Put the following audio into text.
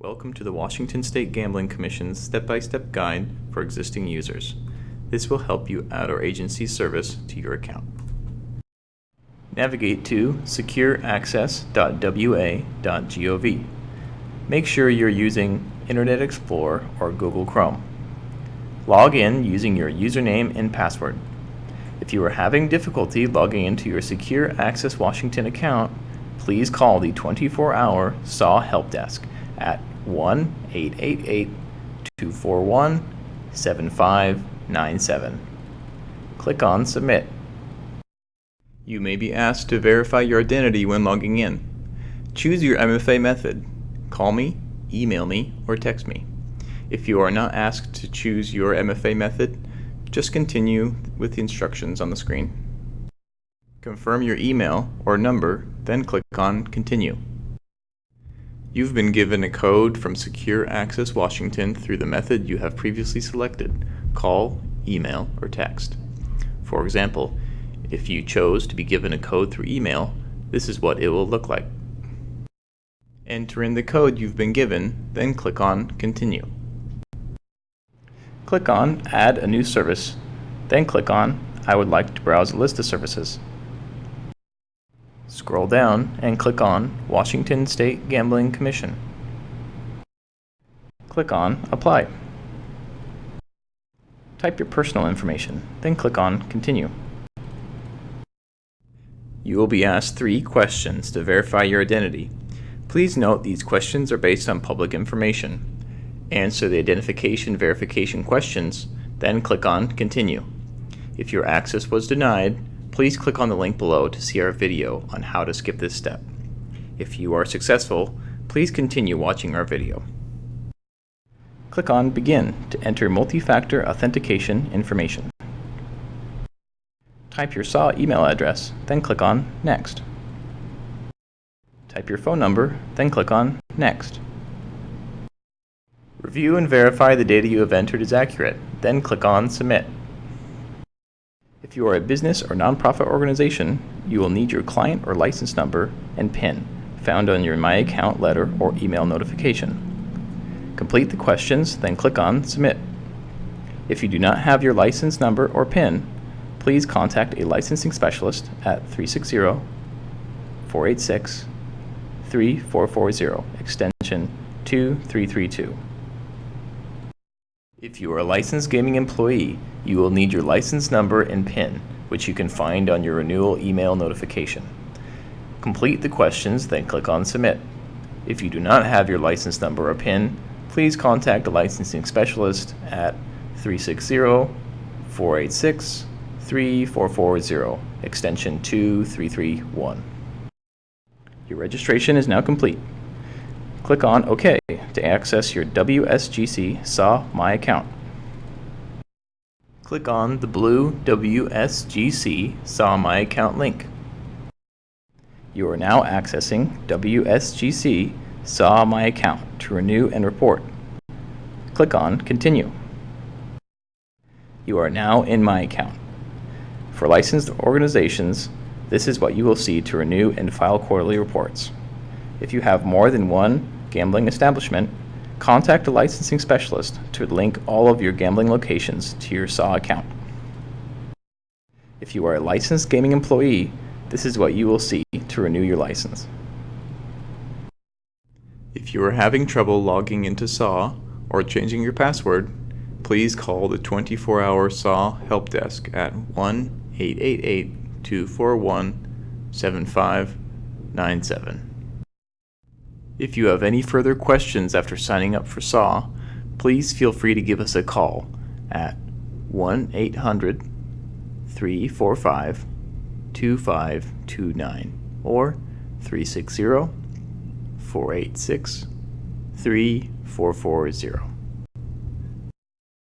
Welcome to the Washington State Gambling Commission's step-by-step guide for existing users. This will help you add our agency's service to your account. Navigate to secureaccess.wa.gov. Make sure you're using Internet Explorer or Google Chrome. Log in using your username and password. If you are having difficulty logging into your Secure Access Washington account, please call the 24-hour SAW Help Desk at 1-888-241-7597. Click on Submit. You may be asked to verify your identity when logging in. Choose your MFA method. Call me, email me, or text me. If you are not asked to choose your MFA method, just continue with the instructions on the screen. Confirm your email or number, then click on Continue. You've been given a code from Secure Access Washington through the method you have previously selected: call, email, or text. For example, if you chose to be given a code through email, this is what it will look like. Enter in the code you've been given, then click on Continue. Click on Add a new service, then click on I would like to browse a list of services. Scroll down and click on Washington State Gambling Commission. Click on Apply. Type your personal information, then click on Continue. You will be asked 3 questions to verify your identity. Please note these questions are based on public information. Answer the identification verification questions, then click on Continue. If your access was denied, please click on the link below to see our video on how to skip this step. If you are successful, please continue watching our video. Click on Begin to enter multi-factor authentication information. Type your SAW email address, then click on Next. Type your phone number, then click on Next. Review and verify the data you have entered is accurate, then click on Submit. If you are a business or nonprofit organization, you will need your client or license number and PIN found on your My Account letter or email notification. Complete the questions, then click on Submit. If you do not have your license number or PIN, please contact a licensing specialist at 360-486-3440, extension 2332. If you are a licensed gaming employee, you will need your license number and PIN, which you can find on your renewal email notification. Complete the questions, then click on Submit. If you do not have your license number or PIN, please contact a licensing specialist at 360-486-3440, extension 2331. Your registration is now complete. Click on OK to access your WSGC SAW My Account. Click on the blue WSGC SAW My Account link. You are now accessing WSGC SAW My Account to renew and report. Click on Continue. You are now in My Account. For licensed organizations, this is what you will see to renew and file quarterly reports. If you have more than one gambling establishment, contact a licensing specialist to link all of your gambling locations to your SAW account. If you are a licensed gaming employee, this is what you will see to renew your license. If you are having trouble logging into SAW or changing your password, please call the 24-hour SAW Help Desk at 1-888-241-7597. If you have any further questions after signing up for SAW, please feel free to give us a call at 1-800-345-2529 or 360-486-3440.